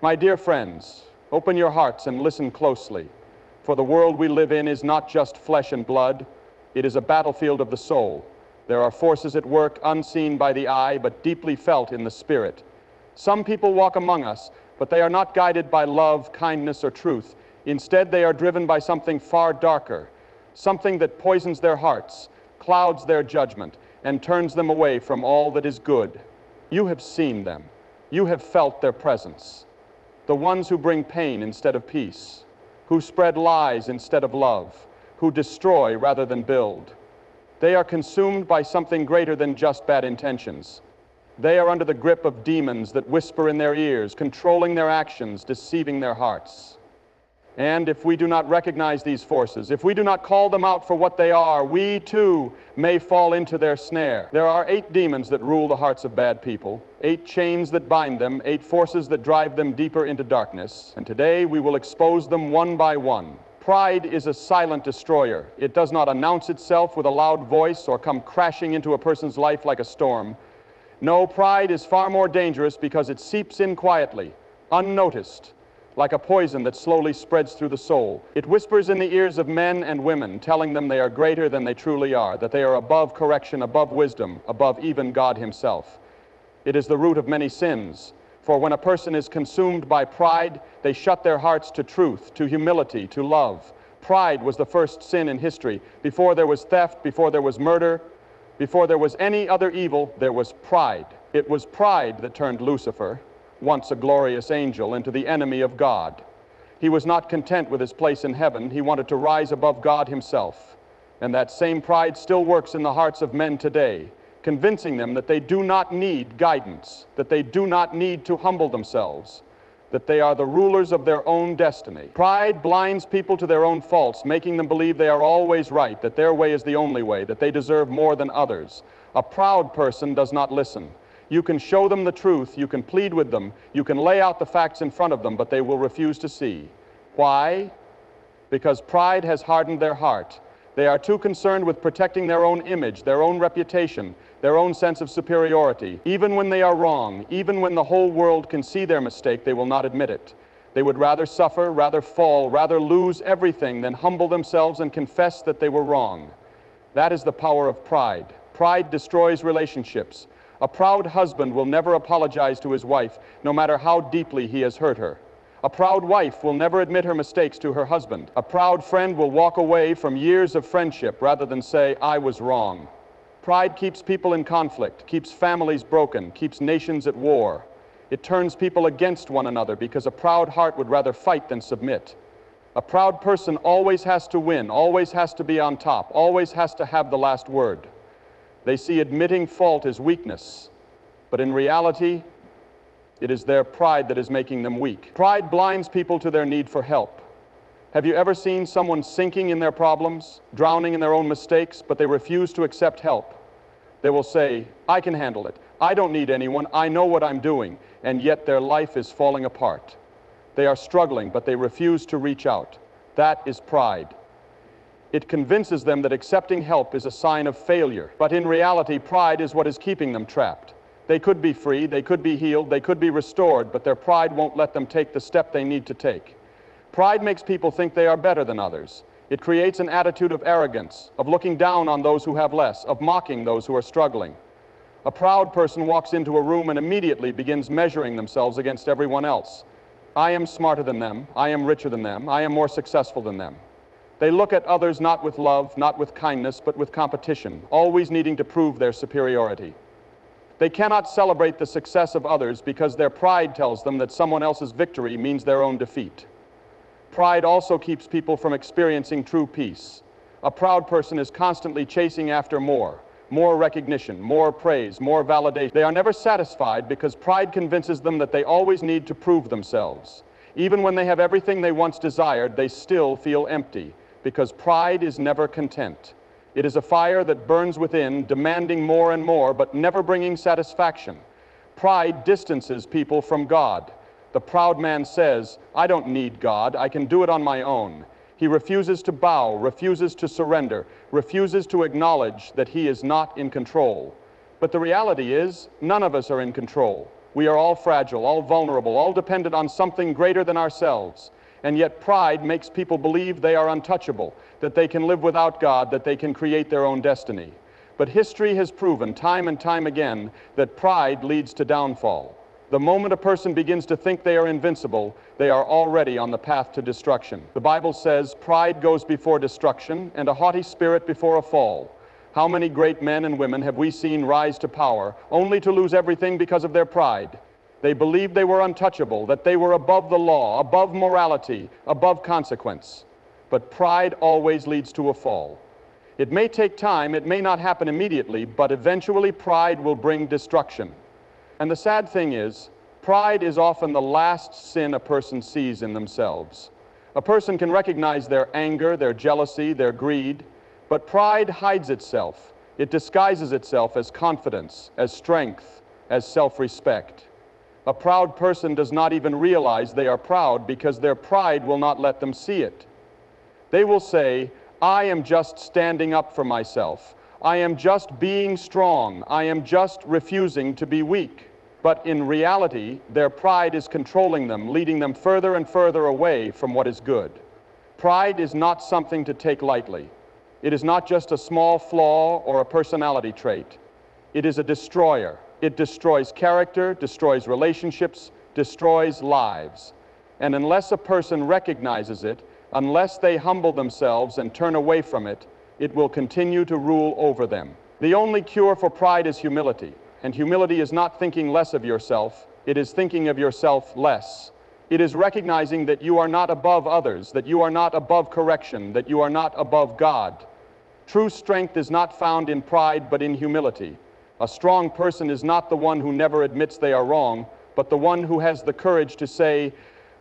My dear friends, open your hearts and listen closely, for the world we live in is not just flesh and blood, it is a battlefield of the soul. There are forces at work unseen by the eye, but deeply felt in the spirit. Some people walk among us, but they are not guided by love, kindness, or truth. Instead, they are driven by something far darker, something that poisons their hearts, clouds their judgment, and turns them away from all that is good. You have seen them. You have felt their presence. The ones who bring pain instead of peace, who spread lies instead of love, who destroy rather than build. They are consumed by something greater than just bad intentions. They are under the grip of demons that whisper in their ears, controlling their actions, deceiving their hearts. And if we do not recognize these forces, if we do not call them out for what they are, we too may fall into their snare. There are 8 demons that rule the hearts of bad people, 8 chains that bind them, 8 forces that drive them deeper into darkness. And today we will expose them one by one. Pride is a silent destroyer. It does not announce itself with a loud voice or come crashing into a person's life like a storm. No, pride is far more dangerous because it seeps in quietly, unnoticed, like a poison that slowly spreads through the soul. It whispers in the ears of men and women, telling them they are greater than they truly are, that they are above correction, above wisdom, above even God himself. It is the root of many sins, for when a person is consumed by pride, they shut their hearts to truth, to humility, to love. Pride was the first sin in history. Before there was theft, before there was murder, before there was any other evil, there was pride. It was pride that turned Lucifer, once a glorious angel, into the enemy of God. He was not content with his place in heaven. He wanted to rise above God himself. And that same pride still works in the hearts of men today, convincing them that they do not need guidance, that they do not need to humble themselves, that they are the rulers of their own destiny. Pride blinds people to their own faults, making them believe they are always right, that their way is the only way, that they deserve more than others. A proud person does not listen. You can show them the truth, you can plead with them, you can lay out the facts in front of them, but they will refuse to see. Why? Because pride has hardened their heart. They are too concerned with protecting their own image, their own reputation, their own sense of superiority. Even when they are wrong, even when the whole world can see their mistake, they will not admit it. They would rather suffer, rather fall, rather lose everything than humble themselves and confess that they were wrong. That is the power of pride. Pride destroys relationships. A proud husband will never apologize to his wife, no matter how deeply he has hurt her. A proud wife will never admit her mistakes to her husband. A proud friend will walk away from years of friendship rather than say, "I was wrong." Pride keeps people in conflict, keeps families broken, keeps nations at war. It turns people against one another because a proud heart would rather fight than submit. A proud person always has to win, always has to be on top, always has to have the last word. They see admitting fault as weakness, but in reality, it is their pride that is making them weak. Pride blinds people to their need for help. Have you ever seen someone sinking in their problems, drowning in their own mistakes, but they refuse to accept help? They will say, "I can handle it. I don't need anyone. I know what I'm doing." And yet their life is falling apart. They are struggling, but they refuse to reach out. That is pride. It convinces them that accepting help is a sign of failure. But in reality, pride is what is keeping them trapped. They could be free, they could be healed, they could be restored, but their pride won't let them take the step they need to take. Pride makes people think they are better than others. It creates an attitude of arrogance, of looking down on those who have less, of mocking those who are struggling. A proud person walks into a room and immediately begins measuring themselves against everyone else. I am smarter than them, I am richer than them, I am more successful than them. They look at others not with love, not with kindness, but with competition, always needing to prove their superiority. They cannot celebrate the success of others because their pride tells them that someone else's victory means their own defeat. Pride also keeps people from experiencing true peace. A proud person is constantly chasing after more recognition, more praise, more validation. They are never satisfied because pride convinces them that they always need to prove themselves. Even when they have everything they once desired, they still feel empty because pride is never content. It is a fire that burns within, demanding more and more, but never bringing satisfaction. Pride distances people from God. The proud man says, "I don't need God, I can do it on my own." He refuses to bow, refuses to surrender, refuses to acknowledge that he is not in control. But the reality is, none of us are in control. We are all fragile, all vulnerable, all dependent on something greater than ourselves. And yet pride makes people believe they are untouchable, that they can live without God, that they can create their own destiny. But history has proven time and time again that pride leads to downfall. The moment a person begins to think they are invincible, they are already on the path to destruction. The Bible says, pride goes before destruction, and a haughty spirit before a fall. How many great men and women have we seen rise to power, only to lose everything because of their pride? They believed they were untouchable, that they were above the law, above morality, above consequence. But pride always leads to a fall. It may take time, it may not happen immediately, but eventually pride will bring destruction. And the sad thing is, pride is often the last sin a person sees in themselves. A person can recognize their anger, their jealousy, their greed, but pride hides itself. It disguises itself as confidence, as strength, as self-respect. A proud person does not even realize they are proud because their pride will not let them see it. They will say, I am just standing up for myself. I am just being strong. I am just refusing to be weak. But in reality, their pride is controlling them, leading them further and further away from what is good. Pride is not something to take lightly. It is not just a small flaw or a personality trait. It is a destroyer. It destroys character, destroys relationships, destroys lives. And unless a person recognizes it, unless they humble themselves and turn away from it, it will continue to rule over them. The only cure for pride is humility. And humility is not thinking less of yourself, it is thinking of yourself less. It is recognizing that you are not above others, that you are not above correction, that you are not above God. True strength is not found in pride, but in humility. A strong person is not the one who never admits they are wrong, but the one who has the courage to say,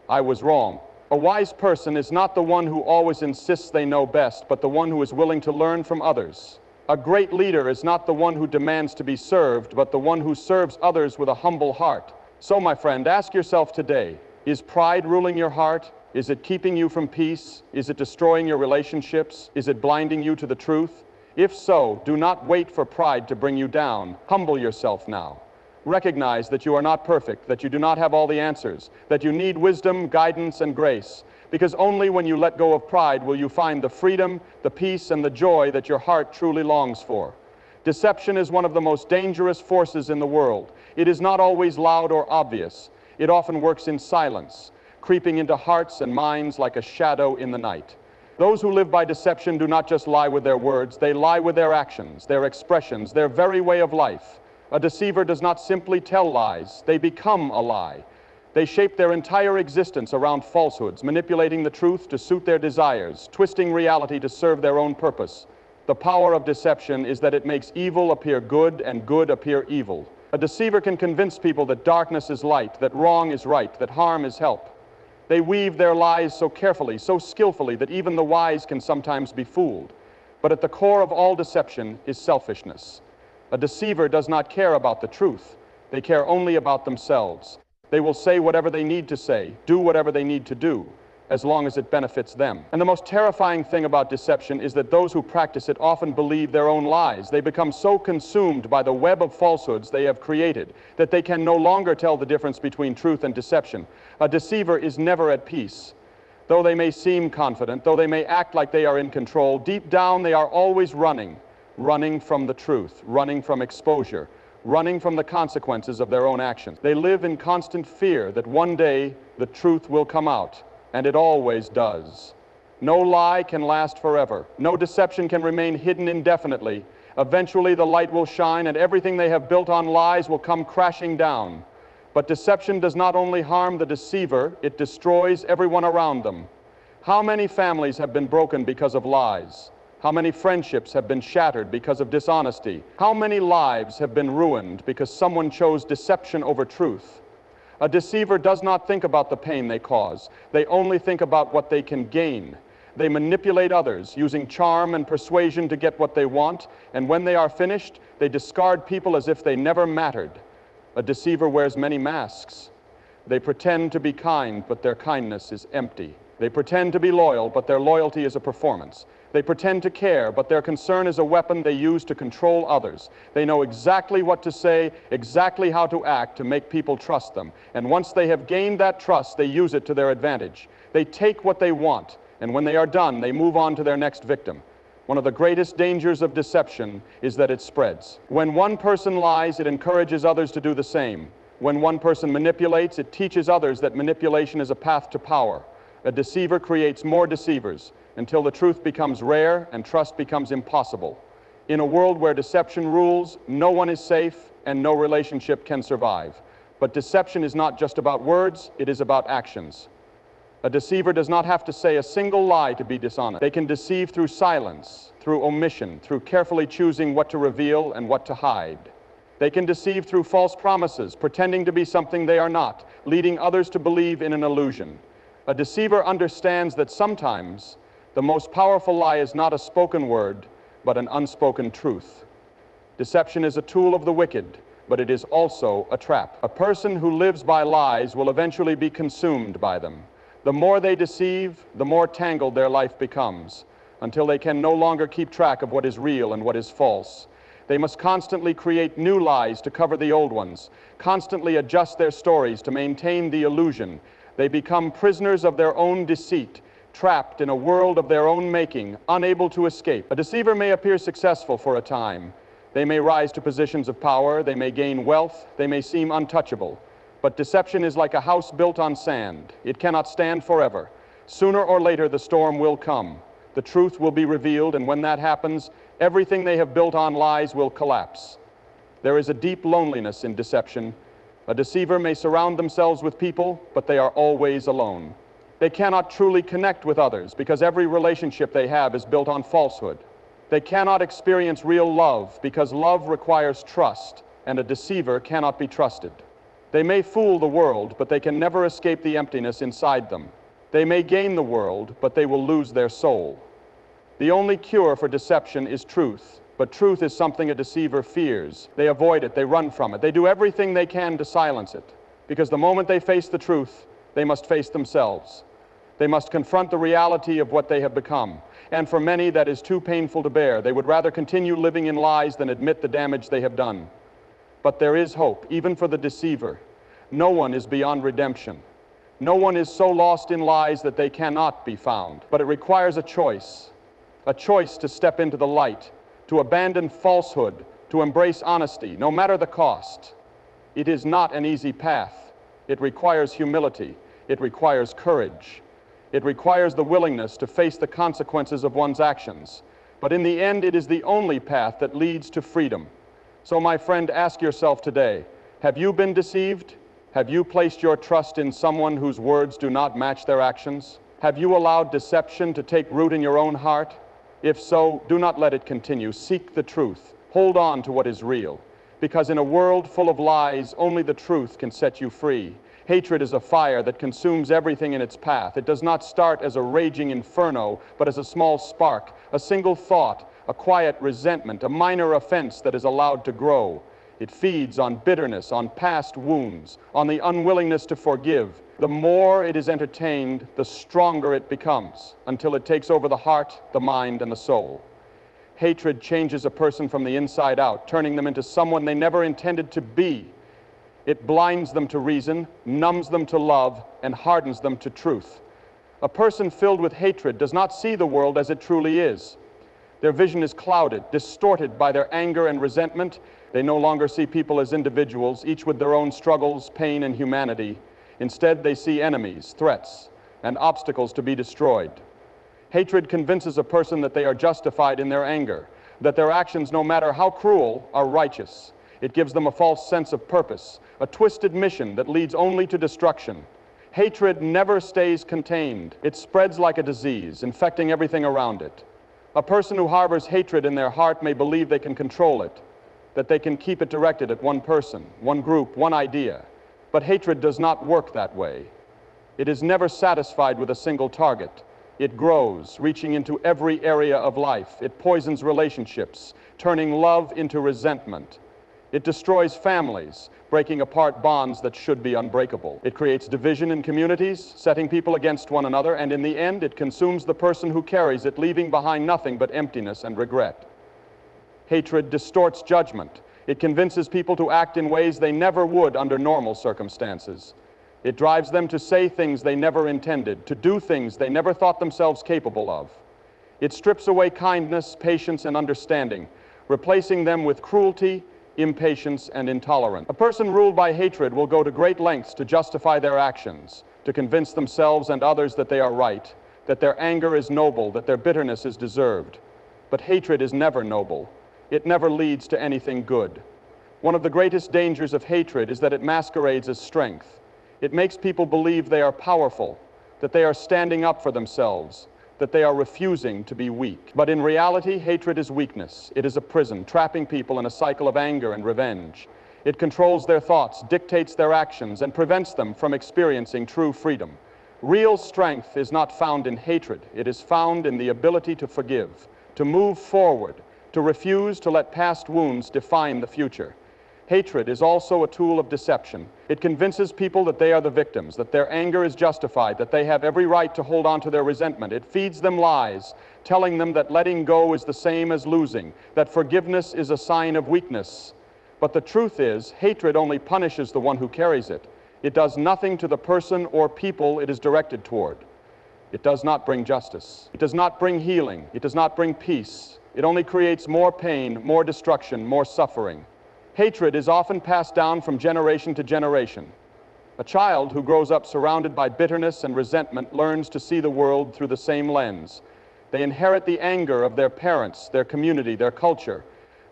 I was wrong. A wise person is not the one who always insists they know best, but the one who is willing to learn from others. A great leader is not the one who demands to be served, but the one who serves others with a humble heart. So, my friend, ask yourself today, is pride ruling your heart? Is it keeping you from peace? Is it destroying your relationships? Is it blinding you to the truth? If so, do not wait for pride to bring you down. Humble yourself now. Recognize that you are not perfect, that you do not have all the answers, that you need wisdom, guidance, and grace. Because only when you let go of pride will you find the freedom, the peace, and the joy that your heart truly longs for. Deception is one of the most dangerous forces in the world. It is not always loud or obvious. It often works in silence, creeping into hearts and minds like a shadow in the night. Those who live by deception do not just lie with their words, they lie with their actions, their expressions, their very way of life. A deceiver does not simply tell lies, they become a lie. They shape their entire existence around falsehoods, manipulating the truth to suit their desires, twisting reality to serve their own purpose. The power of deception is that it makes evil appear good and good appear evil. A deceiver can convince people that darkness is light, that wrong is right, that harm is help. They weave their lies so carefully, so skillfully, that even the wise can sometimes be fooled. But at the core of all deception is selfishness. A deceiver does not care about the truth. They care only about themselves. They will say whatever they need to say, do whatever they need to do, as long as it benefits them. And the most terrifying thing about deception is that those who practice it often believe their own lies. They become so consumed by the web of falsehoods they have created that they can no longer tell the difference between truth and deception. A deceiver is never at peace. Though they may seem confident, though they may act like they are in control, deep down they are always running from the truth, running from exposure, running from the consequences of their own actions. They live in constant fear that one day the truth will come out, and it always does. No lie can last forever. No deception can remain hidden indefinitely. Eventually the light will shine, and everything they have built on lies will come crashing down. But deception does not only harm the deceiver, it destroys everyone around them. How many families have been broken because of lies? How many friendships have been shattered because of dishonesty? How many lives have been ruined because someone chose deception over truth? A deceiver does not think about the pain they cause. They only think about what they can gain. They manipulate others using charm and persuasion to get what they want, and when they are finished, they discard people as if they never mattered. A deceiver wears many masks. They pretend to be kind, but their kindness is empty. They pretend to be loyal, but their loyalty is a performance. They pretend to care, but their concern is a weapon they use to control others. They know exactly what to say, exactly how to act to make people trust them. And once they have gained that trust, they use it to their advantage. They take what they want, and when they are done, they move on to their next victim. One of the greatest dangers of deception is that it spreads. When one person lies, it encourages others to do the same. When one person manipulates, it teaches others that manipulation is a path to power. A deceiver creates more deceivers until the truth becomes rare and trust becomes impossible. In a world where deception rules, no one is safe and no relationship can survive. But deception is not just about words, it is about actions. A deceiver does not have to say a single lie to be dishonest. They can deceive through silence, through omission, through carefully choosing what to reveal and what to hide. They can deceive through false promises, pretending to be something they are not, leading others to believe in an illusion. A deceiver understands that sometimes the most powerful lie is not a spoken word, but an unspoken truth. Deception is a tool of the wicked, but it is also a trap. A person who lives by lies will eventually be consumed by them. The more they deceive, the more tangled their life becomes, until they can no longer keep track of what is real and what is false. They must constantly create new lies to cover the old ones, constantly adjust their stories to maintain the illusion. They become prisoners of their own deceit, trapped in a world of their own making, unable to escape. A deceiver may appear successful for a time. They may rise to positions of power, they may gain wealth, they may seem untouchable. But deception is like a house built on sand. It cannot stand forever. Sooner or later, the storm will come. The truth will be revealed, and when that happens, everything they have built on lies will collapse. There is a deep loneliness in deception. A deceiver may surround themselves with people, but they are always alone. They cannot truly connect with others because every relationship they have is built on falsehood. They cannot experience real love because love requires trust, and a deceiver cannot be trusted. They may fool the world, but they can never escape the emptiness inside them. They may gain the world, but they will lose their soul. The only cure for deception is truth. But truth is something a deceiver fears. They avoid it, they run from it. They do everything they can to silence it. Because the moment they face the truth, they must face themselves. They must confront the reality of what they have become. And for many, that is too painful to bear. They would rather continue living in lies than admit the damage they have done. But there is hope, even for the deceiver. No one is beyond redemption. No one is so lost in lies that they cannot be found. But it requires a choice to step into the light, to abandon falsehood, to embrace honesty, no matter the cost. It is not an easy path. It requires humility. It requires courage. It requires the willingness to face the consequences of one's actions. But in the end, it is the only path that leads to freedom. So, my friend, ask yourself today, have you been deceived? Have you placed your trust in someone whose words do not match their actions? Have you allowed deception to take root in your own heart? If so, do not let it continue. Seek the truth. Hold on to what is real. Because in a world full of lies, only the truth can set you free. Hatred is a fire that consumes everything in its path. It does not start as a raging inferno, but as a small spark, a single thought, a quiet resentment, a minor offense that is allowed to grow. It feeds on bitterness, on past wounds, on the unwillingness to forgive. The more it is entertained, the stronger it becomes, until it takes over the heart, the mind, and the soul. Hatred changes a person from the inside out, turning them into someone they never intended to be. It blinds them to reason, numbs them to love, and hardens them to truth. A person filled with hatred does not see the world as it truly is. Their vision is clouded, distorted by their anger and resentment. They no longer see people as individuals, each with their own struggles, pain, and humanity. Instead, they see enemies, threats, and obstacles to be destroyed. Hatred convinces a person that they are justified in their anger, that their actions, no matter how cruel, are righteous. It gives them a false sense of purpose, a twisted mission that leads only to destruction. Hatred never stays contained. It spreads like a disease, infecting everything around it. A person who harbors hatred in their heart may believe they can control it, that they can keep it directed at one person, one group, one idea. But hatred does not work that way. It is never satisfied with a single target. It grows, reaching into every area of life. It poisons relationships, turning love into resentment. It destroys families, breaking apart bonds that should be unbreakable. It creates division in communities, setting people against one another, and in the end, it consumes the person who carries it, leaving behind nothing but emptiness and regret. Hatred distorts judgment. It convinces people to act in ways they never would under normal circumstances. It drives them to say things they never intended, to do things they never thought themselves capable of. It strips away kindness, patience, and understanding, replacing them with cruelty, impatience, and intolerance. A person ruled by hatred will go to great lengths to justify their actions, to convince themselves and others that they are right, that their anger is noble, that their bitterness is deserved. But hatred is never noble. It never leads to anything good. One of the greatest dangers of hatred is that it masquerades as strength. It makes people believe they are powerful, that they are standing up for themselves, that they are refusing to be weak. But in reality, hatred is weakness. It is a prison, trapping people in a cycle of anger and revenge. It controls their thoughts, dictates their actions, and prevents them from experiencing true freedom. Real strength is not found in hatred. It is found in the ability to forgive, to move forward, to refuse to let past wounds define the future. Hatred is also a tool of deception. It convinces people that they are the victims, that their anger is justified, that they have every right to hold on to their resentment. It feeds them lies, telling them that letting go is the same as losing, that forgiveness is a sign of weakness. But the truth is, hatred only punishes the one who carries it. It does nothing to the person or people it is directed toward. It does not bring justice. It does not bring healing. It does not bring peace. It only creates more pain, more destruction, more suffering. Hatred is often passed down from generation to generation. A child who grows up surrounded by bitterness and resentment learns to see the world through the same lens. They inherit the anger of their parents, their community, their culture.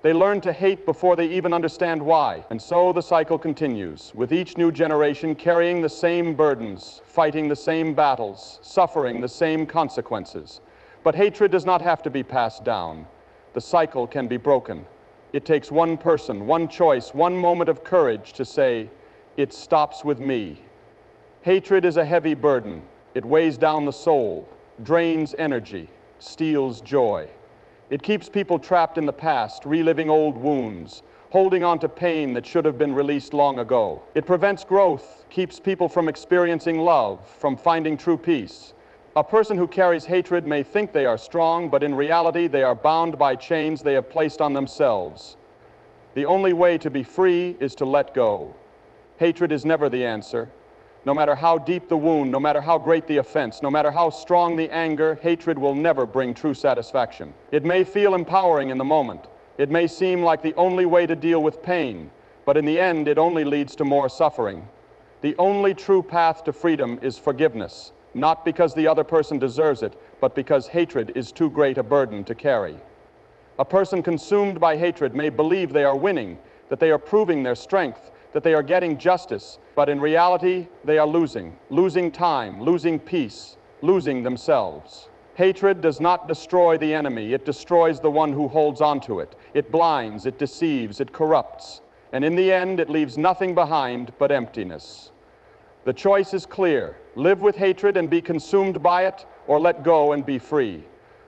They learn to hate before they even understand why. And so the cycle continues, with each new generation carrying the same burdens, fighting the same battles, suffering the same consequences. But hatred does not have to be passed down. The cycle can be broken. It takes one person, one choice, one moment of courage to say, "It stops with me." Hatred is a heavy burden. It weighs down the soul, drains energy, steals joy. It keeps people trapped in the past, reliving old wounds, holding on to pain that should have been released long ago. It prevents growth, keeps people from experiencing love, from finding true peace. A person who carries hatred may think they are strong, but in reality they are bound by chains they have placed on themselves. The only way to be free is to let go. Hatred is never the answer. No matter how deep the wound, no matter how great the offense, no matter how strong the anger, hatred will never bring true satisfaction. It may feel empowering in the moment. It may seem like the only way to deal with pain, but in the end it only leads to more suffering. The only true path to freedom is forgiveness. Not because the other person deserves it, but because hatred is too great a burden to carry. A person consumed by hatred may believe they are winning, that they are proving their strength, that they are getting justice, but in reality, they are losing time, losing peace, losing themselves. Hatred does not destroy the enemy, it destroys the one who holds on to it. It blinds, it deceives, it corrupts, and in the end, it leaves nothing behind but emptiness. The choice is clear. Live with hatred and be consumed by it, or let go and be free.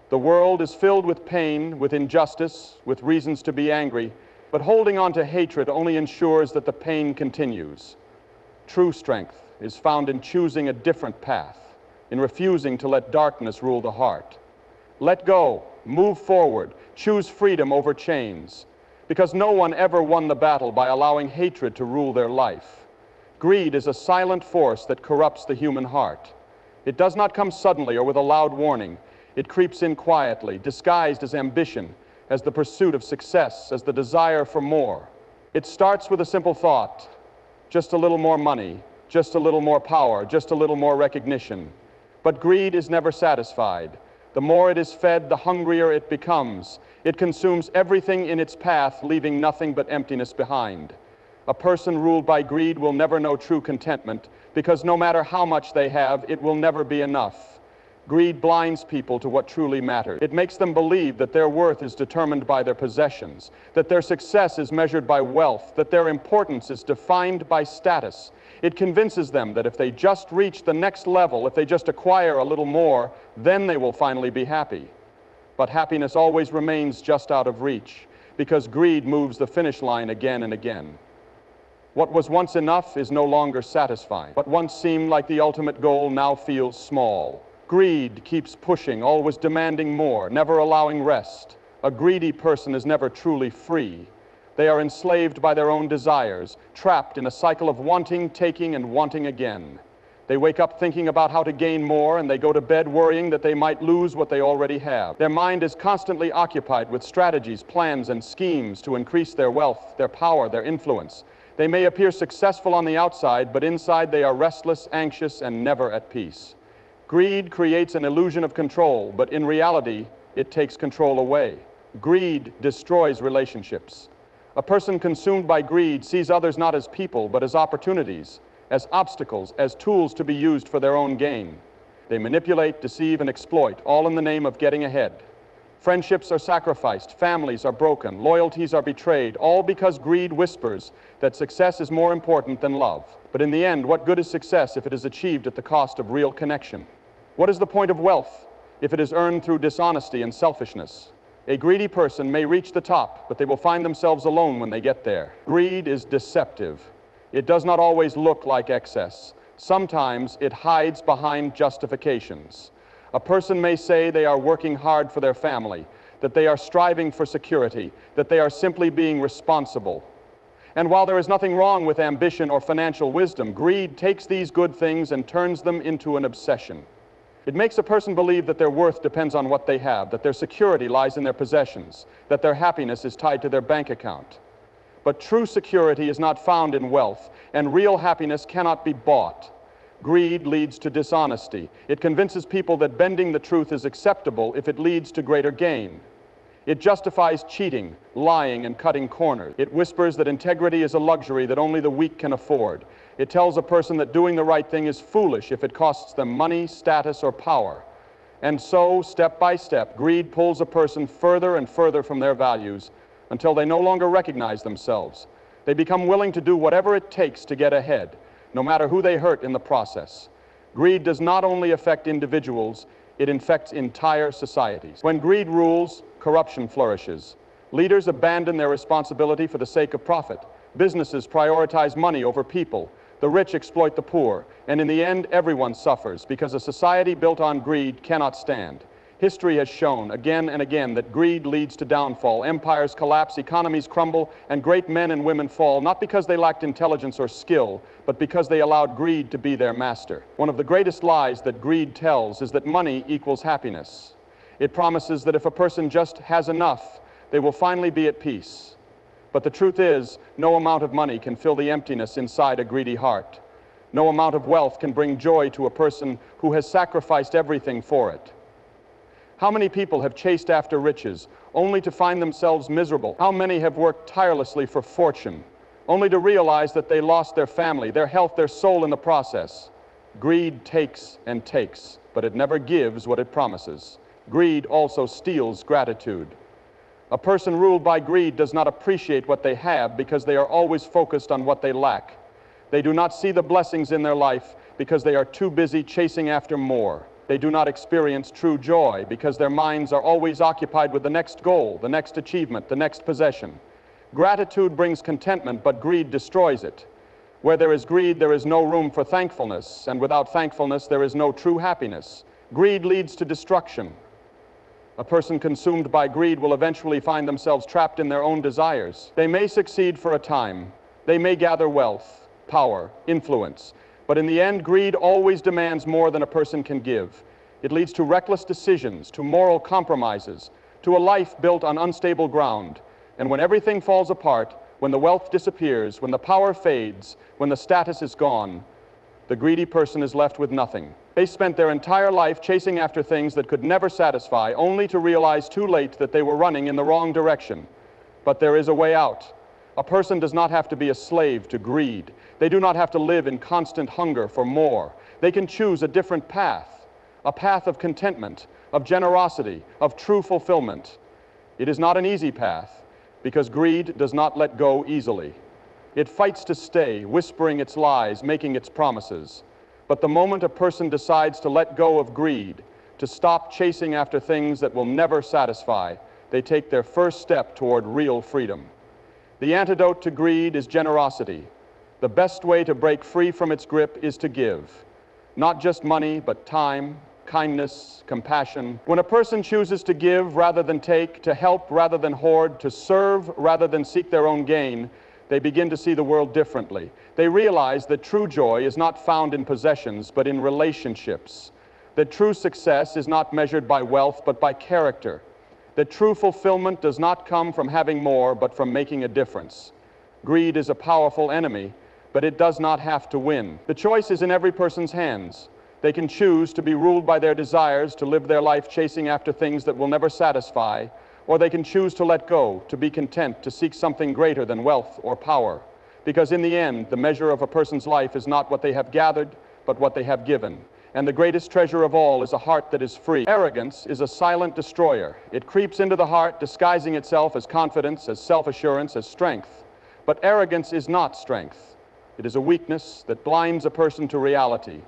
The world is filled with pain, with injustice, with reasons to be angry, but holding on to hatred only ensures that the pain continues. True strength is found in choosing a different path, in refusing to let darkness rule the heart. Let go, move forward, choose freedom over chains, because no one ever won the battle by allowing hatred to rule their life. Greed is a silent force that corrupts the human heart. It does not come suddenly or with a loud warning. It creeps in quietly, disguised as ambition, as the pursuit of success, as the desire for more. It starts with a simple thought, just a little more money, just a little more power, just a little more recognition. But greed is never satisfied. The more it is fed, the hungrier it becomes. It consumes everything in its path, leaving nothing but emptiness behind. A person ruled by greed will never know true contentment, because no matter how much they have, it will never be enough. Greed blinds people to what truly matters. It makes them believe that their worth is determined by their possessions, that their success is measured by wealth, that their importance is defined by status. It convinces them that if they just reach the next level, if they just acquire a little more, then they will finally be happy. But happiness always remains just out of reach, because greed moves the finish line again and again. What was once enough is no longer satisfying. What once seemed like the ultimate goal now feels small. Greed keeps pushing, always demanding more, never allowing rest. A greedy person is never truly free. They are enslaved by their own desires, trapped in a cycle of wanting, taking, and wanting again. They wake up thinking about how to gain more, and they go to bed worrying that they might lose what they already have. Their mind is constantly occupied with strategies, plans, and schemes to increase their wealth, their power, their influence. They may appear successful on the outside, but inside they are restless, anxious, and never at peace. Greed creates an illusion of control, but in reality, it takes control away. Greed destroys relationships. A person consumed by greed sees others not as people, but as opportunities, as obstacles, as tools to be used for their own gain. They manipulate, deceive, and exploit, all in the name of getting ahead. Friendships are sacrificed, families are broken, loyalties are betrayed, all because greed whispers that success is more important than love. But in the end, what good is success if it is achieved at the cost of real connection? What is the point of wealth if it is earned through dishonesty and selfishness? A greedy person may reach the top, but they will find themselves alone when they get there. Greed is deceptive. It does not always look like excess. Sometimes it hides behind justifications. A person may say they are working hard for their family, that they are striving for security, that they are simply being responsible. And while there is nothing wrong with ambition or financial wisdom, greed takes these good things and turns them into an obsession. It makes a person believe that their worth depends on what they have, that their security lies in their possessions, that their happiness is tied to their bank account. But true security is not found in wealth, and real happiness cannot be bought. Greed leads to dishonesty. It convinces people that bending the truth is acceptable if it leads to greater gain. It justifies cheating, lying, and cutting corners. It whispers that integrity is a luxury that only the weak can afford. It tells a person that doing the right thing is foolish if it costs them money, status, or power. And so, step by step, greed pulls a person further and further from their values until they no longer recognize themselves. They become willing to do whatever it takes to get ahead, no matter who they hurt in the process. Greed does not only affect individuals, it infects entire societies. When greed rules, corruption flourishes. Leaders abandon their responsibility for the sake of profit. Businesses prioritize money over people. The rich exploit the poor. And in the end, everyone suffers because a society built on greed cannot stand. History has shown again and again that greed leads to downfall. Empires collapse, economies crumble, and great men and women fall, not because they lacked intelligence or skill, but because they allowed greed to be their master. One of the greatest lies that greed tells is that money equals happiness. It promises that if a person just has enough, they will finally be at peace. But the truth is, no amount of money can fill the emptiness inside a greedy heart. No amount of wealth can bring joy to a person who has sacrificed everything for it. How many people have chased after riches only to find themselves miserable? How many have worked tirelessly for fortune only to realize that they lost their family, their health, their soul in the process? Greed takes and takes, but it never gives what it promises. Greed also steals gratitude. A person ruled by greed does not appreciate what they have because they are always focused on what they lack. They do not see the blessings in their life because they are too busy chasing after more. They do not experience true joy because their minds are always occupied with the next goal, the next achievement, the next possession. Gratitude brings contentment, but greed destroys it. Where there is greed, there is no room for thankfulness, and without thankfulness, there is no true happiness. Greed leads to destruction. A person consumed by greed will eventually find themselves trapped in their own desires. They may succeed for a time. They may gather wealth, power, influence. But in the end, greed always demands more than a person can give. It leads to reckless decisions, to moral compromises, to a life built on unstable ground. And when everything falls apart, when the wealth disappears, when the power fades, when the status is gone, the greedy person is left with nothing. They spent their entire life chasing after things that could never satisfy, only to realize too late that they were running in the wrong direction. But there is a way out. A person does not have to be a slave to greed. They do not have to live in constant hunger for more. They can choose a different path, a path of contentment, of generosity, of true fulfillment. It is not an easy path, because greed does not let go easily. It fights to stay, whispering its lies, making its promises. But the moment a person decides to let go of greed, to stop chasing after things that will never satisfy, they take their first step toward real freedom. The antidote to greed is generosity. The best way to break free from its grip is to give. Not just money, but time, kindness, compassion. When a person chooses to give rather than take, to help rather than hoard, to serve rather than seek their own gain, they begin to see the world differently. They realize that true joy is not found in possessions, but in relationships. That true success is not measured by wealth, but by character. That true fulfillment does not come from having more, but from making a difference. Greed is a powerful enemy, but it does not have to win. The choice is in every person's hands. They can choose to be ruled by their desires, to live their life chasing after things that will never satisfy, or they can choose to let go, to be content, to seek something greater than wealth or power. Because in the end, the measure of a person's life is not what they have gathered, but what they have given. And the greatest treasure of all is a heart that is free. Arrogance is a silent destroyer. It creeps into the heart, disguising itself as confidence, as self-assurance, as strength. But arrogance is not strength. It is a weakness that blinds a person to reality.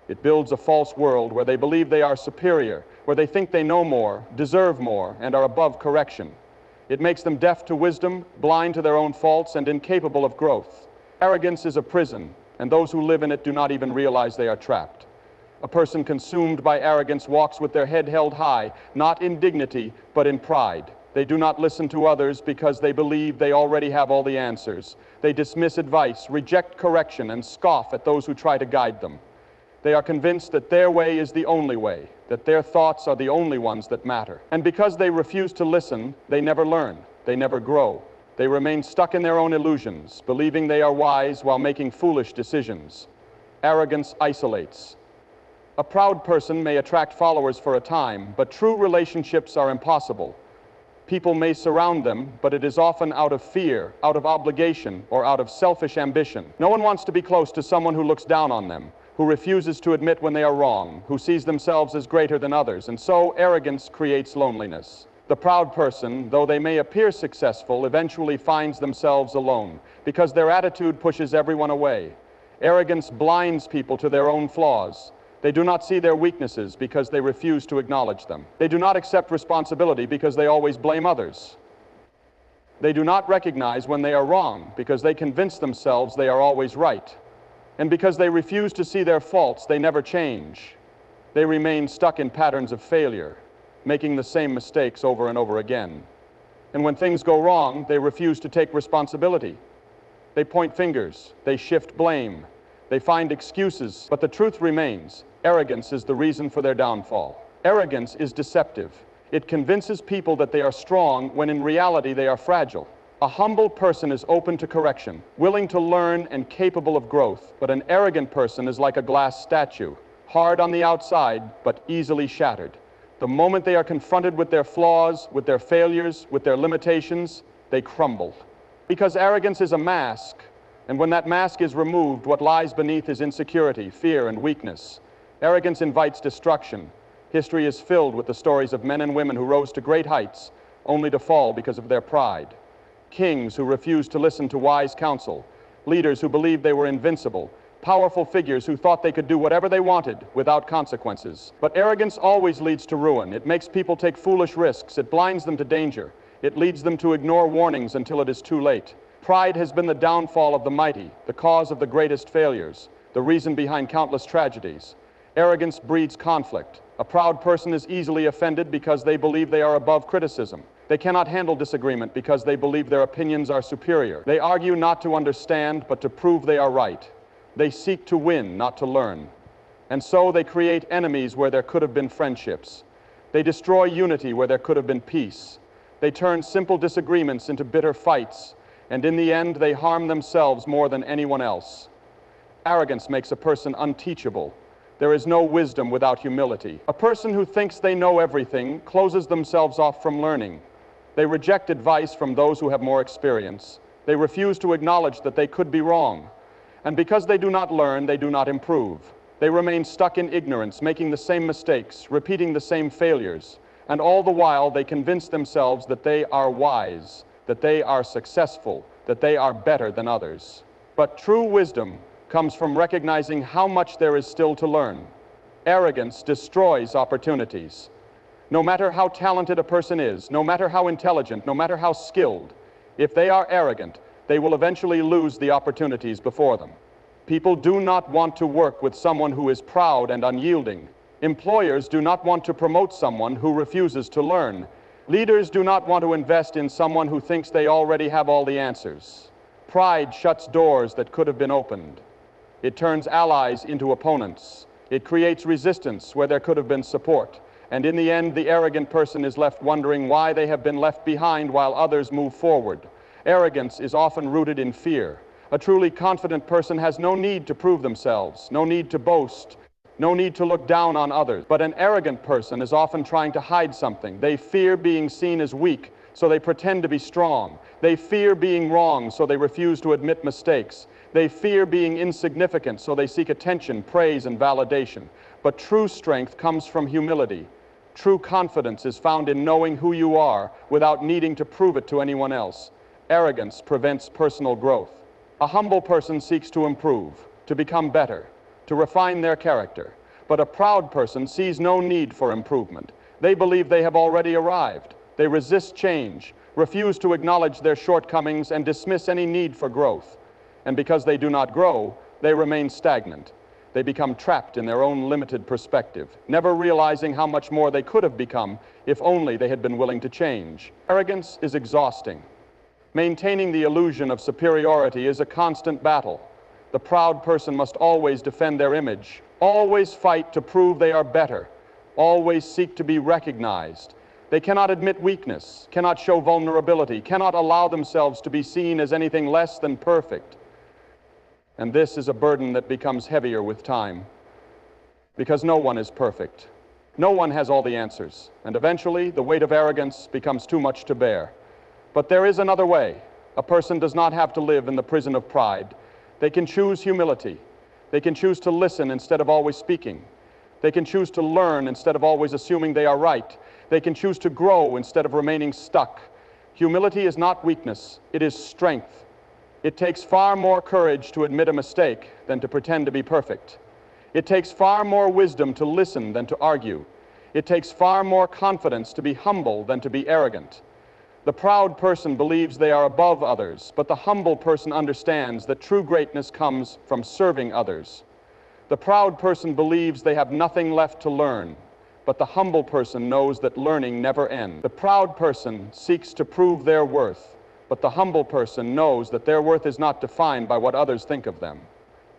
It builds a false world where they believe they are superior, where they think they know more, deserve more, and are above correction. It makes them deaf to wisdom, blind to their own faults, and incapable of growth. Arrogance is a prison, and those who live in it do not even realize they are trapped. A person consumed by arrogance walks with their head held high, not in dignity, but in pride. They do not listen to others because they believe they already have all the answers. They dismiss advice, reject correction, and scoff at those who try to guide them. They are convinced that their way is the only way, that their thoughts are the only ones that matter. And because they refuse to listen, they never learn, they never grow. They remain stuck in their own illusions, believing they are wise while making foolish decisions. Arrogance isolates. A proud person may attract followers for a time, but true relationships are impossible. People may surround them, but it is often out of fear, out of obligation, or out of selfish ambition. No one wants to be close to someone who looks down on them, who refuses to admit when they are wrong, who sees themselves as greater than others, and so arrogance creates loneliness. The proud person, though they may appear successful, eventually finds themselves alone, because their attitude pushes everyone away. Arrogance blinds people to their own flaws. They do not see their weaknesses because they refuse to acknowledge them. They do not accept responsibility because they always blame others. They do not recognize when they are wrong because they convince themselves they are always right. And because they refuse to see their faults, they never change. They remain stuck in patterns of failure, making the same mistakes over and over again. And when things go wrong, they refuse to take responsibility. They point fingers, they shift blame, they find excuses, but the truth remains. Arrogance is the reason for their downfall. Arrogance is deceptive. It convinces people that they are strong when in reality they are fragile. A humble person is open to correction, willing to learn and capable of growth, but an arrogant person is like a glass statue, hard on the outside, but easily shattered. The moment they are confronted with their flaws, with their failures, with their limitations, they crumble. Because arrogance is a mask, and when that mask is removed, what lies beneath is insecurity, fear, and weakness. Arrogance invites destruction. History is filled with the stories of men and women who rose to great heights, only to fall because of their pride. Kings who refused to listen to wise counsel, leaders who believed they were invincible, powerful figures who thought they could do whatever they wanted without consequences. But arrogance always leads to ruin. It makes people take foolish risks. It blinds them to danger. It leads them to ignore warnings until it is too late. Pride has been the downfall of the mighty, the cause of the greatest failures, the reason behind countless tragedies. Arrogance breeds conflict. A proud person is easily offended because they believe they are above criticism. They cannot handle disagreement because they believe their opinions are superior. They argue not to understand, but to prove they are right. They seek to win, not to learn. And so they create enemies where there could have been friendships. They destroy unity where there could have been peace. They turn simple disagreements into bitter fights, and in the end they harm themselves more than anyone else. Arrogance makes a person unteachable. There is no wisdom without humility. A person who thinks they know everything closes themselves off from learning. They reject advice from those who have more experience. They refuse to acknowledge that they could be wrong. And because they do not learn, they do not improve. They remain stuck in ignorance, making the same mistakes, repeating the same failures. And all the while, they convince themselves that they are wise, that they are successful, that they are better than others. But true wisdom comes from recognizing how much there is still to learn. Arrogance destroys opportunities. No matter how talented a person is, no matter how intelligent, no matter how skilled, if they are arrogant, they will eventually lose the opportunities before them. People do not want to work with someone who is proud and unyielding. Employers do not want to promote someone who refuses to learn. Leaders do not want to invest in someone who thinks they already have all the answers. Pride shuts doors that could have been opened. It turns allies into opponents. It creates resistance where there could have been support. And in the end, the arrogant person is left wondering why they have been left behind while others move forward. Arrogance is often rooted in fear. A truly confident person has no need to prove themselves, no need to boast, no need to look down on others. But an arrogant person is often trying to hide something. They fear being seen as weak, so they pretend to be strong. They fear being wrong, so they refuse to admit mistakes. They fear being insignificant, so they seek attention, praise, and validation. But true strength comes from humility. True confidence is found in knowing who you are without needing to prove it to anyone else. Arrogance prevents personal growth. A humble person seeks to improve, to become better, to refine their character. But a proud person sees no need for improvement. They believe they have already arrived. They resist change, refuse to acknowledge their shortcomings, and dismiss any need for growth. And because they do not grow, they remain stagnant. They become trapped in their own limited perspective, never realizing how much more they could have become if only they had been willing to change. Arrogance is exhausting. Maintaining the illusion of superiority is a constant battle. The proud person must always defend their image, always fight to prove they are better, always seek to be recognized. They cannot admit weakness, cannot show vulnerability, cannot allow themselves to be seen as anything less than perfect. And this is a burden that becomes heavier with time, because no one is perfect. No one has all the answers, and eventually the weight of arrogance becomes too much to bear. But there is another way. A person does not have to live in the prison of pride. They can choose humility. They can choose to listen instead of always speaking. They can choose to learn instead of always assuming they are right. They can choose to grow instead of remaining stuck. Humility is not weakness, it is strength. It takes far more courage to admit a mistake than to pretend to be perfect. It takes far more wisdom to listen than to argue. It takes far more confidence to be humble than to be arrogant. The proud person believes they are above others, but the humble person understands that true greatness comes from serving others. The proud person believes they have nothing left to learn, but the humble person knows that learning never ends. The proud person seeks to prove their worth, but the humble person knows that their worth is not defined by what others think of them.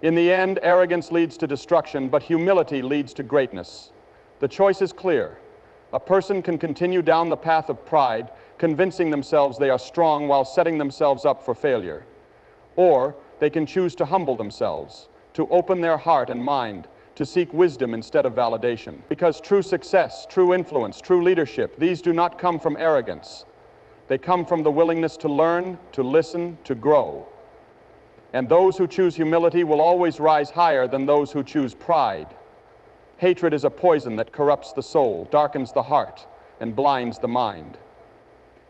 In the end, arrogance leads to destruction, but humility leads to greatness. The choice is clear. A person can continue down the path of pride, convincing themselves they are strong while setting themselves up for failure. Or they can choose to humble themselves, to open their heart and mind, to seek wisdom instead of validation. Because true success, true influence, true leadership, these do not come from arrogance. They come from the willingness to learn, to listen, to grow. And those who choose humility will always rise higher than those who choose pride. Hatred is a poison that corrupts the soul, darkens the heart, and blinds the mind.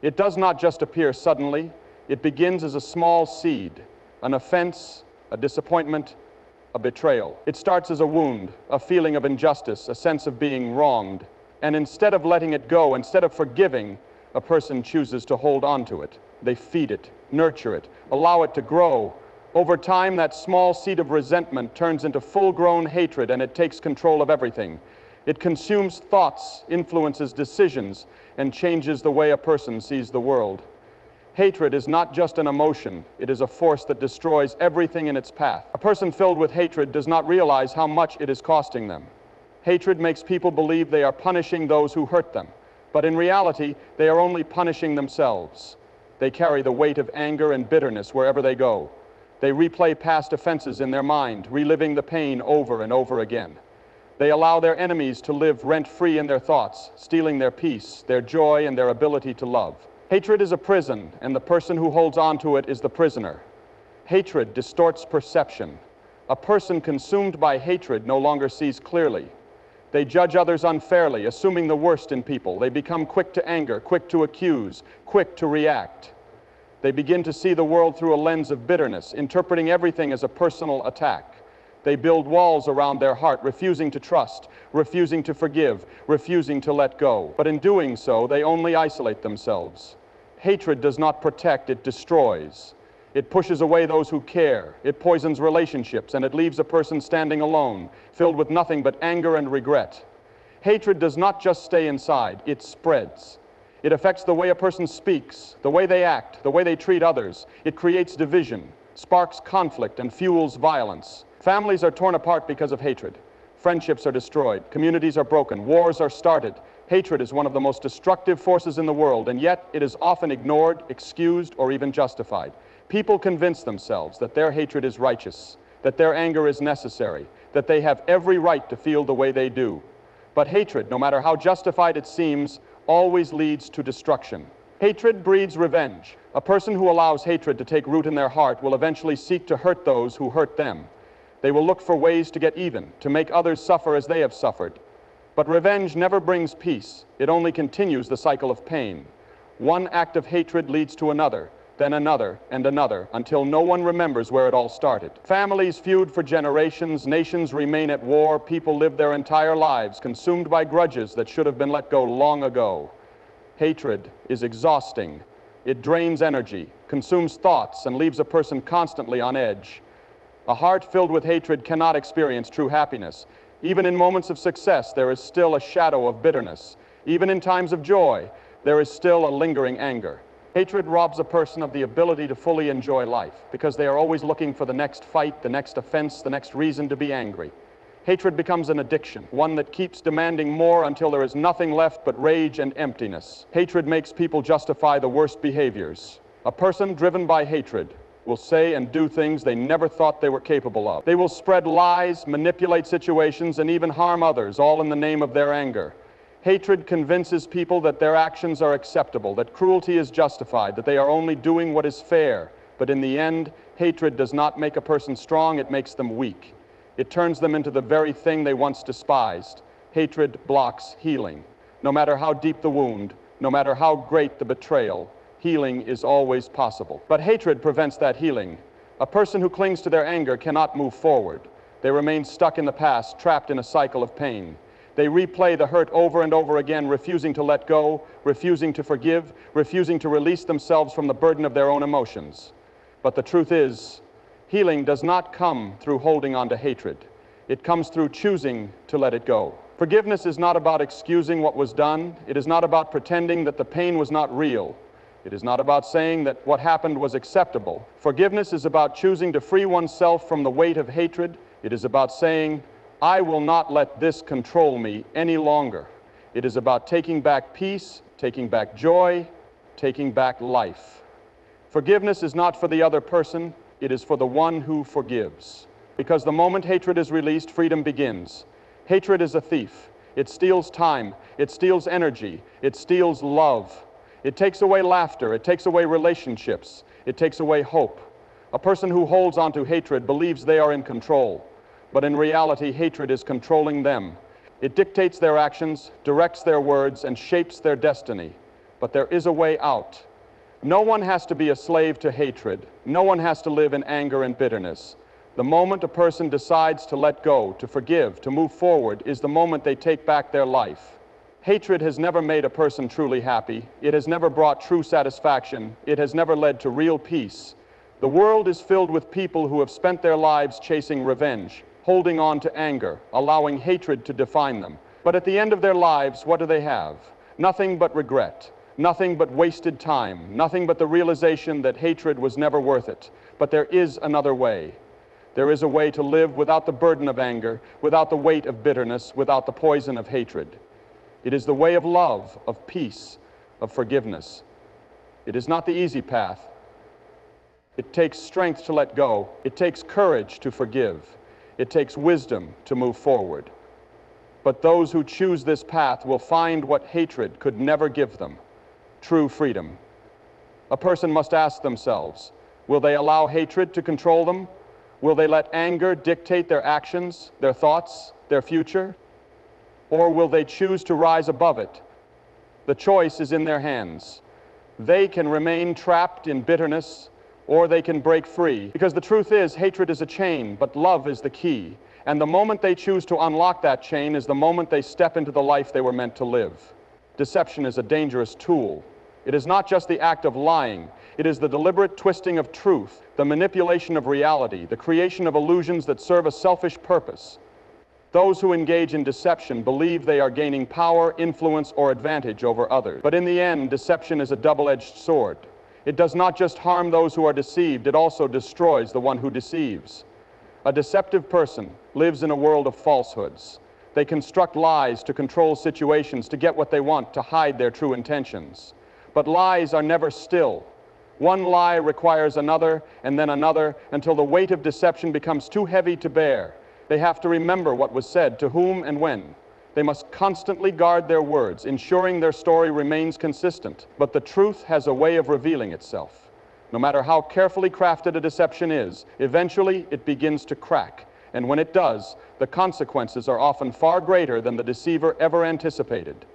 It does not just appear suddenly. It begins as a small seed, an offense, a disappointment, a betrayal. It starts as a wound, a feeling of injustice, a sense of being wronged. And instead of letting it go, instead of forgiving, a person chooses to hold on to it. They feed it, nurture it, allow it to grow. Over time, that small seed of resentment turns into full-grown hatred, and it takes control of everything. It consumes thoughts, influences decisions, and changes the way a person sees the world. Hatred is not just an emotion, it is a force that destroys everything in its path. A person filled with hatred does not realize how much it is costing them. Hatred makes people believe they are punishing those who hurt them. But in reality, they are only punishing themselves. They carry the weight of anger and bitterness wherever they go. They replay past offenses in their mind, reliving the pain over and over again. They allow their enemies to live rent-free in their thoughts, stealing their peace, their joy, and their ability to love. Hatred is a prison, and the person who holds on to it is the prisoner. Hatred distorts perception. A person consumed by hatred no longer sees clearly. They judge others unfairly, assuming the worst in people. They become quick to anger, quick to accuse, quick to react. They begin to see the world through a lens of bitterness, interpreting everything as a personal attack. They build walls around their heart, refusing to trust, refusing to forgive, refusing to let go. But in doing so, they only isolate themselves. Hatred does not protect, it destroys. It pushes away those who care. It poisons relationships, and it leaves a person standing alone, filled with nothing but anger and regret. Hatred does not just stay inside, it spreads. It affects the way a person speaks, the way they act, the way they treat others. It creates division, sparks conflict, and fuels violence. Families are torn apart because of hatred. Friendships are destroyed. Communities are broken. Wars are started. Hatred is one of the most destructive forces in the world, and yet it is often ignored, excused, or even justified. People convince themselves that their hatred is righteous, that their anger is necessary, that they have every right to feel the way they do. But hatred, no matter how justified it seems, always leads to destruction. Hatred breeds revenge. A person who allows hatred to take root in their heart will eventually seek to hurt those who hurt them. They will look for ways to get even, to make others suffer as they have suffered. But revenge never brings peace. It only continues the cycle of pain. One act of hatred leads to another, then another and another, until no one remembers where it all started. Families feud for generations, nations remain at war, people live their entire lives consumed by grudges that should have been let go long ago. Hatred is exhausting. It drains energy, consumes thoughts, and leaves a person constantly on edge. A heart filled with hatred cannot experience true happiness. Even in moments of success, there is still a shadow of bitterness. Even in times of joy, there is still a lingering anger. Hatred robs a person of the ability to fully enjoy life because they are always looking for the next fight, the next offense, the next reason to be angry. Hatred becomes an addiction, one that keeps demanding more until there is nothing left but rage and emptiness. Hatred makes people justify the worst behaviors. A person driven by hatred will say and do things they never thought they were capable of. They will spread lies, manipulate situations, and even harm others, all in the name of their anger. Hatred convinces people that their actions are acceptable, that cruelty is justified, that they are only doing what is fair. But in the end, hatred does not make a person strong, it makes them weak. It turns them into the very thing they once despised. Hatred blocks healing. No matter how deep the wound, no matter how great the betrayal, healing is always possible. But hatred prevents that healing. A person who clings to their anger cannot move forward. They remain stuck in the past, trapped in a cycle of pain. They replay the hurt over and over again, refusing to let go, refusing to forgive, refusing to release themselves from the burden of their own emotions. But the truth is, healing does not come through holding on to hatred. It comes through choosing to let it go. Forgiveness is not about excusing what was done. It is not about pretending that the pain was not real. It is not about saying that what happened was acceptable. Forgiveness is about choosing to free oneself from the weight of hatred. It is about saying, I will not let this control me any longer. It is about taking back peace, taking back joy, taking back life. Forgiveness is not for the other person, it is for the one who forgives. Because the moment hatred is released, freedom begins. Hatred is a thief. It steals time, it steals energy, it steals love. It takes away laughter, it takes away relationships, it takes away hope. A person who holds on to hatred believes they are in control, but in reality, hatred is controlling them. It dictates their actions, directs their words, and shapes their destiny. But there is a way out. No one has to be a slave to hatred. No one has to live in anger and bitterness. The moment a person decides to let go, to forgive, to move forward, is the moment they take back their life. Hatred has never made a person truly happy. It has never brought true satisfaction. It has never led to real peace. The world is filled with people who have spent their lives chasing revenge, holding on to anger, allowing hatred to define them. But at the end of their lives, what do they have? Nothing but regret, nothing but wasted time, nothing but the realization that hatred was never worth it. But there is another way. There is a way to live without the burden of anger, without the weight of bitterness, without the poison of hatred. It is the way of love, of peace, of forgiveness. It is not the easy path. It takes strength to let go. It takes courage to forgive. It takes wisdom to move forward. But those who choose this path will find what hatred could never give them, true freedom. A person must ask themselves, will they allow hatred to control them? Will they let anger dictate their actions, their thoughts, their future? Or will they choose to rise above it? The choice is in their hands. They can remain trapped in bitterness, or they can break free. Because the truth is, hatred is a chain, but love is the key. And the moment they choose to unlock that chain is the moment they step into the life they were meant to live. Deception is a dangerous tool. It is not just the act of lying. It is the deliberate twisting of truth, the manipulation of reality, the creation of illusions that serve a selfish purpose. Those who engage in deception believe they are gaining power, influence, or advantage over others. But in the end, deception is a double-edged sword. It does not just harm those who are deceived, it also destroys the one who deceives. A deceptive person lives in a world of falsehoods. They construct lies to control situations, to get what they want, to hide their true intentions. But lies are never still. One lie requires another, and then another, until the weight of deception becomes too heavy to bear. They have to remember what was said, to whom and when. They must constantly guard their words, ensuring their story remains consistent. But the truth has a way of revealing itself. No matter how carefully crafted a deception is, eventually it begins to crack. And when it does, the consequences are often far greater than the deceiver ever anticipated.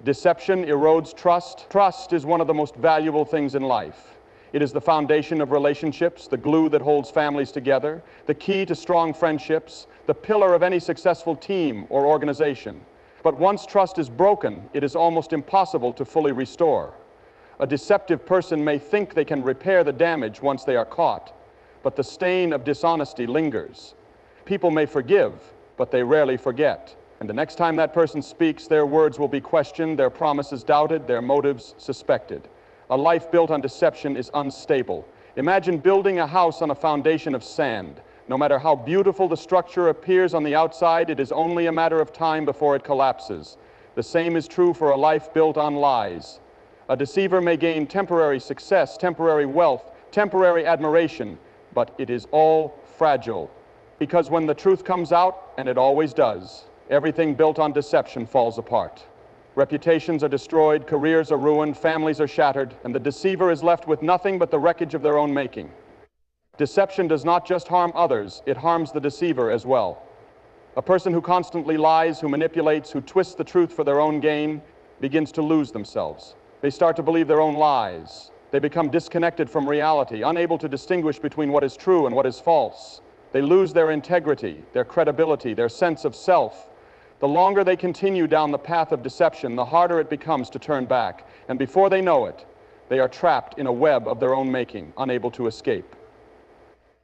Deception erodes trust. Trust is one of the most valuable things in life. It is the foundation of relationships, the glue that holds families together, the key to strong friendships, the pillar of any successful team or organization. But once trust is broken, it is almost impossible to fully restore. A deceptive person may think they can repair the damage once they are caught, but the stain of dishonesty lingers. People may forgive, but they rarely forget. And the next time that person speaks, their words will be questioned, their promises doubted, their motives suspected. A life built on deception is unstable. Imagine building a house on a foundation of sand. No matter how beautiful the structure appears on the outside, it is only a matter of time before it collapses. The same is true for a life built on lies. A deceiver may gain temporary success, temporary wealth, temporary admiration, but it is all fragile. Because when the truth comes out, and it always does, everything built on deception falls apart. Reputations are destroyed, careers are ruined, families are shattered, and the deceiver is left with nothing but the wreckage of their own making. Deception does not just harm others, it harms the deceiver as well. A person who constantly lies, who manipulates, who twists the truth for their own gain, begins to lose themselves. They start to believe their own lies. They become disconnected from reality, unable to distinguish between what is true and what is false. They lose their integrity, their credibility, their sense of self. The longer they continue down the path of deception, the harder it becomes to turn back. And before they know it, they are trapped in a web of their own making, unable to escape.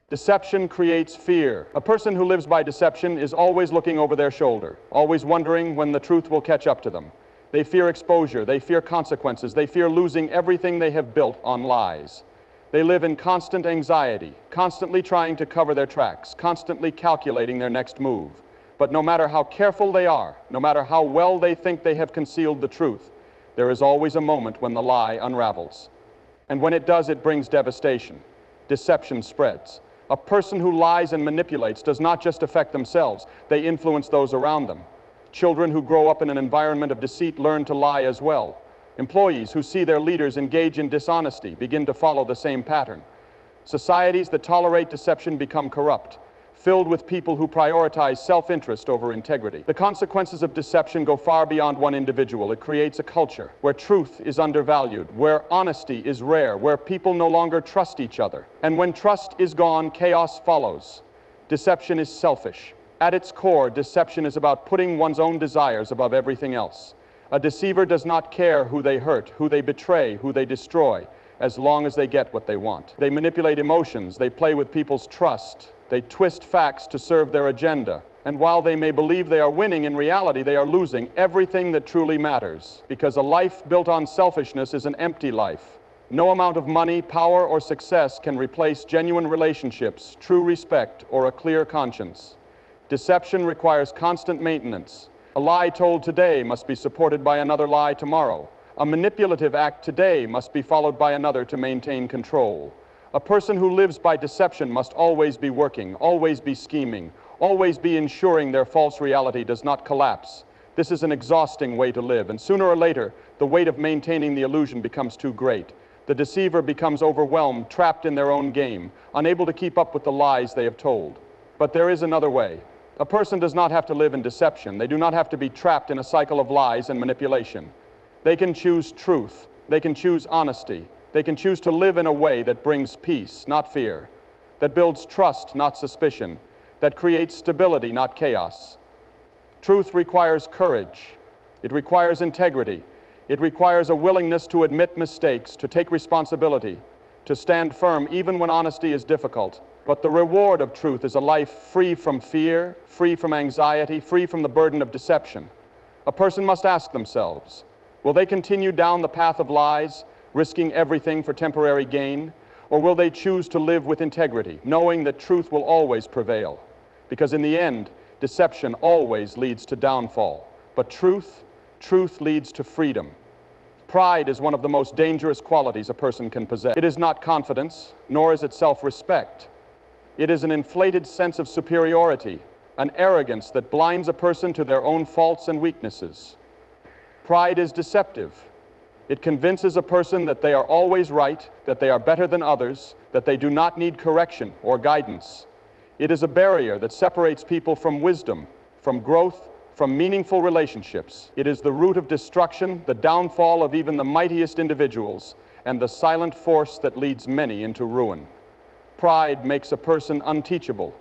Deception creates fear. A person who lives by deception is always looking over their shoulder, always wondering when the truth will catch up to them. They fear exposure, they fear consequences, they fear losing everything they have built on lies. They live in constant anxiety, constantly trying to cover their tracks, constantly calculating their next move. But no matter how careful they are, no matter how well they think they have concealed the truth, there is always a moment when the lie unravels. And when it does, it brings devastation. Deception spreads. A person who lies and manipulates does not just affect themselves, they influence those around them. Children who grow up in an environment of deceit learn to lie as well. Employees who see their leaders engage in dishonesty begin to follow the same pattern. Societies that tolerate deception become corrupt, filled with people who prioritize self-interest over integrity. The consequences of deception go far beyond one individual. It creates a culture where truth is undervalued, where honesty is rare, where people no longer trust each other. And when trust is gone, chaos follows. Deception is selfish. At its core, deception is about putting one's own desires above everything else. A deceiver does not care who they hurt, who they betray, who they destroy, as long as they get what they want. They manipulate emotions, they play with people's trust, they twist facts to serve their agenda. And while they may believe they are winning, in reality they are losing everything that truly matters. Because a life built on selfishness is an empty life. No amount of money, power, or success can replace genuine relationships, true respect, or a clear conscience. Deception requires constant maintenance. A lie told today must be supported by another lie tomorrow. A manipulative act today must be followed by another to maintain control. A person who lives by deception must always be working, always be scheming, always be ensuring their false reality does not collapse. This is an exhausting way to live, and sooner or later, the weight of maintaining the illusion becomes too great. The deceiver becomes overwhelmed, trapped in their own game, unable to keep up with the lies they have told. But there is another way. A person does not have to live in deception. They do not have to be trapped in a cycle of lies and manipulation. They can choose truth. They can choose honesty. They can choose to live in a way that brings peace, not fear, that builds trust, not suspicion, that creates stability, not chaos. Truth requires courage. It requires integrity. It requires a willingness to admit mistakes, to take responsibility. to stand firm even when honesty is difficult. But the reward of truth is a life free from fear, free from anxiety, free from the burden of deception. A person must ask themselves, will they continue down the path of lies, risking everything for temporary gain? Or will they choose to live with integrity, knowing that truth will always prevail? Because in the end, deception always leads to downfall. But truth leads to freedom. Pride is one of the most dangerous qualities a person can possess. It is not confidence, nor is it self-respect. It is an inflated sense of superiority, an arrogance that blinds a person to their own faults and weaknesses. Pride is deceptive. It convinces a person that they are always right, that they are better than others, that they do not need correction or guidance. It is a barrier that separates people from wisdom, from growth, from meaningful relationships. It is the root of destruction, the downfall of even the mightiest individuals, and the silent force that leads many into ruin. Pride makes a person unteachable.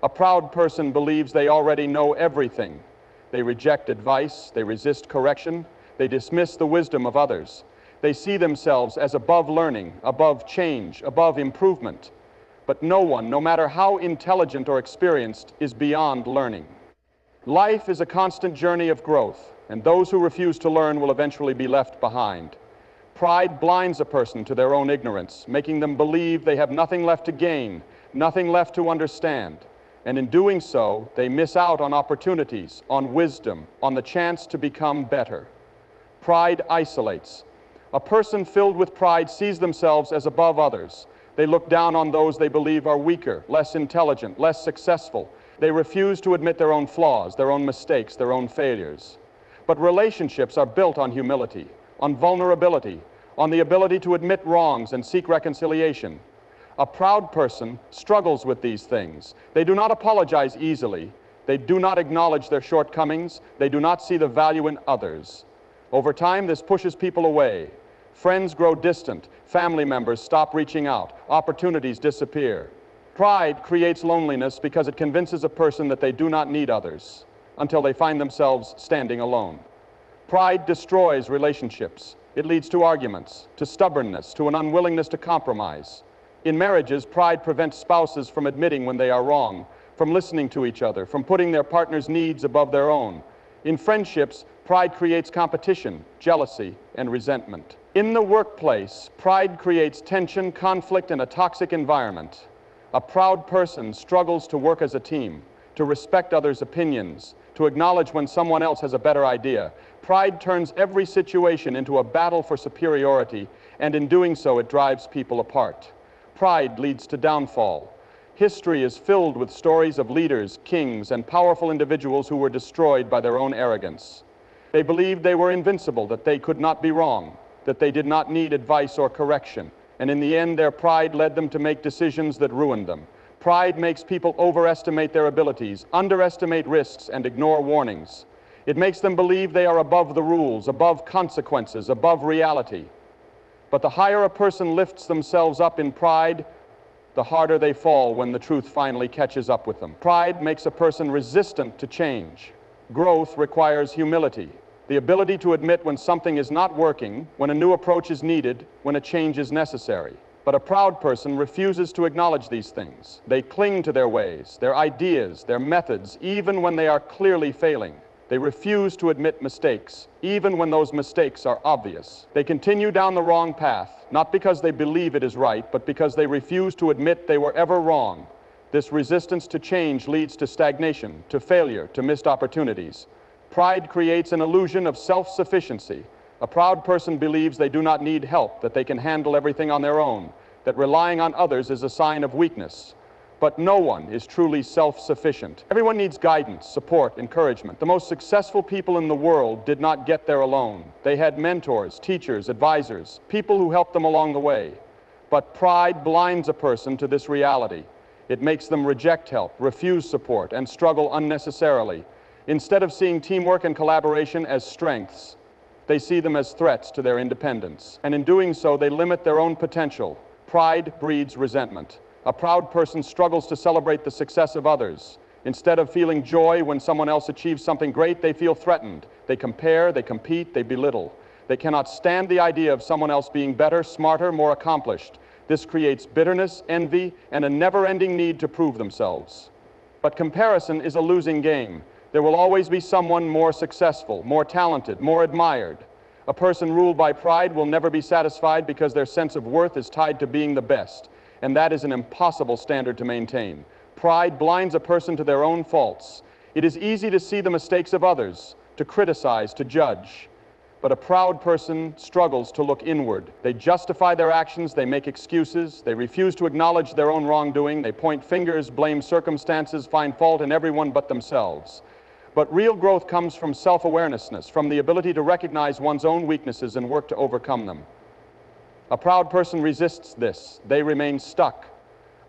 A proud person believes they already know everything. They reject advice, they resist correction, they dismiss the wisdom of others. They see themselves as above learning, above change, above improvement. But no one, no matter how intelligent or experienced, is beyond learning. Life is a constant journey of growth, and those who refuse to learn will eventually be left behind. Pride blinds a person to their own ignorance, making them believe they have nothing left to gain, nothing left to understand. And in doing so, they miss out on opportunities, on wisdom, on the chance to become better. Pride isolates. A person filled with pride sees themselves as above others. They look down on those they believe are weaker, less intelligent, less successful. They refuse to admit their own flaws, their own mistakes, their own failures. But relationships are built on humility, on vulnerability, on the ability to admit wrongs and seek reconciliation. A proud person struggles with these things. They do not apologize easily. They do not acknowledge their shortcomings. They do not see the value in others. Over time, this pushes people away. Friends grow distant. Family members stop reaching out. Opportunities disappear. Pride creates loneliness because it convinces a person that they do not need others until they find themselves standing alone. Pride destroys relationships. It leads to arguments, to stubbornness, to an unwillingness to compromise. In marriages, pride prevents spouses from admitting when they are wrong, from listening to each other, from putting their partner's needs above their own. In friendships, pride creates competition, jealousy, and resentment. In the workplace, pride creates tension, conflict, and a toxic environment. A proud person struggles to work as a team, to respect others' opinions, to acknowledge when someone else has a better idea. Pride turns every situation into a battle for superiority, and in doing so, it drives people apart. Pride leads to downfall. History is filled with stories of leaders, kings, and powerful individuals who were destroyed by their own arrogance. They believed they were invincible, that they could not be wrong, that they did not need advice or correction. And in the end, their pride led them to make decisions that ruined them. Pride makes people overestimate their abilities, underestimate risks, and ignore warnings. It makes them believe they are above the rules, above consequences, above reality. But the higher a person lifts themselves up in pride, the harder they fall when the truth finally catches up with them. Pride makes a person resistant to change. Growth requires humility, the ability to admit when something is not working, when a new approach is needed, when a change is necessary. But a proud person refuses to acknowledge these things. They cling to their ways, their ideas, their methods, even when they are clearly failing. They refuse to admit mistakes, even when those mistakes are obvious. They continue down the wrong path, not because they believe it is right, but because they refuse to admit they were ever wrong. This resistance to change leads to stagnation, to failure, to missed opportunities. Pride creates an illusion of self-sufficiency. A proud person believes they do not need help, that they can handle everything on their own, that relying on others is a sign of weakness. But no one is truly self-sufficient. Everyone needs guidance, support, encouragement. The most successful people in the world did not get there alone. They had mentors, teachers, advisors, people who helped them along the way. But pride blinds a person to this reality. It makes them reject help, refuse support, and struggle unnecessarily. Instead of seeing teamwork and collaboration as strengths, they see them as threats to their independence. And in doing so, they limit their own potential. Pride breeds resentment. A proud person struggles to celebrate the success of others. Instead of feeling joy when someone else achieves something great, they feel threatened. They compare, they compete, they belittle. They cannot stand the idea of someone else being better, smarter, more accomplished. This creates bitterness, envy, and a never-ending need to prove themselves. But comparison is a losing game. There will always be someone more successful, more talented, more admired. A person ruled by pride will never be satisfied because their sense of worth is tied to being the best, and that is an impossible standard to maintain. Pride blinds a person to their own faults. It is easy to see the mistakes of others, to criticize, to judge. But a proud person struggles to look inward. They justify their actions, they make excuses, they refuse to acknowledge their own wrongdoing, they point fingers, blame circumstances, find fault in everyone but themselves. But real growth comes from self-awareness, from the ability to recognize one's own weaknesses and work to overcome them. A proud person resists this. They remain stuck,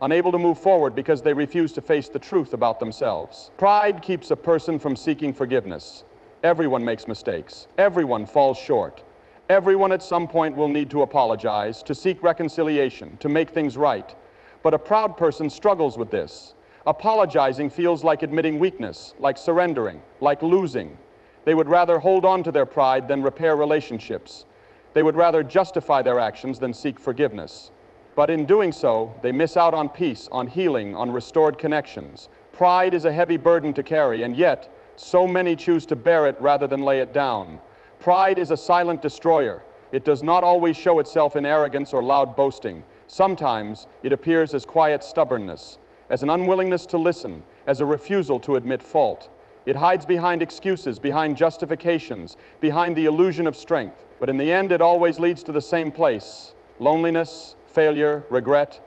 unable to move forward because they refuse to face the truth about themselves. Pride keeps a person from seeking forgiveness. Everyone makes mistakes. Everyone falls short. Everyone at some point will need to apologize, to seek reconciliation, to make things right. But a proud person struggles with this. Apologizing feels like admitting weakness, like surrendering, like losing. They would rather hold on to their pride than repair relationships. They would rather justify their actions than seek forgiveness. But in doing so, they miss out on peace, on healing, on restored connections. Pride is a heavy burden to carry, and yet, so many choose to bear it rather than lay it down. Pride is a silent destroyer. It does not always show itself in arrogance or loud boasting. Sometimes it appears as quiet stubbornness, as an unwillingness to listen, as a refusal to admit fault. It hides behind excuses, behind justifications, behind the illusion of strength. But in the end, it always leads to the same place: loneliness, failure, regret.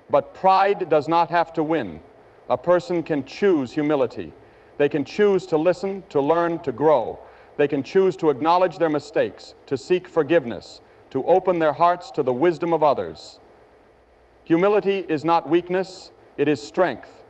But pride does not have to win. A person can choose humility. They can choose to listen, to learn, to grow. They can choose to acknowledge their mistakes, to seek forgiveness, to open their hearts to the wisdom of others. Humility is not weakness, it is strength.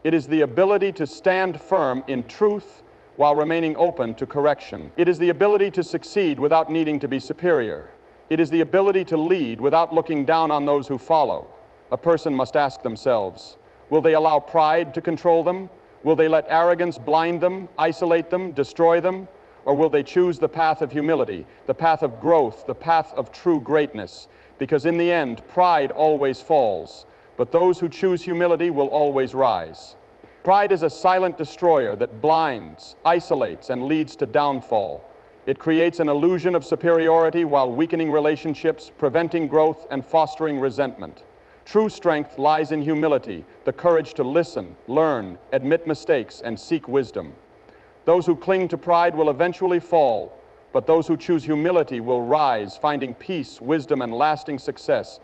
It is the ability to stand firm in truth while remaining open to correction. It is the ability to succeed without needing to be superior. It is the ability to lead without looking down on those who follow. A person must ask themselves, will they allow pride to control them? Will they let arrogance blind them, isolate them, destroy them? Or will they choose the path of humility, the path of growth, the path of true greatness? Because in the end, pride always falls, but those who choose humility will always rise. Pride is a silent destroyer that blinds, isolates, and leads to downfall. It creates an illusion of superiority while weakening relationships, preventing growth, and fostering resentment. True strength lies in humility, the courage to listen, learn, admit mistakes, and seek wisdom. Those who cling to pride will eventually fall, but those who choose humility will rise, finding peace, wisdom, and lasting success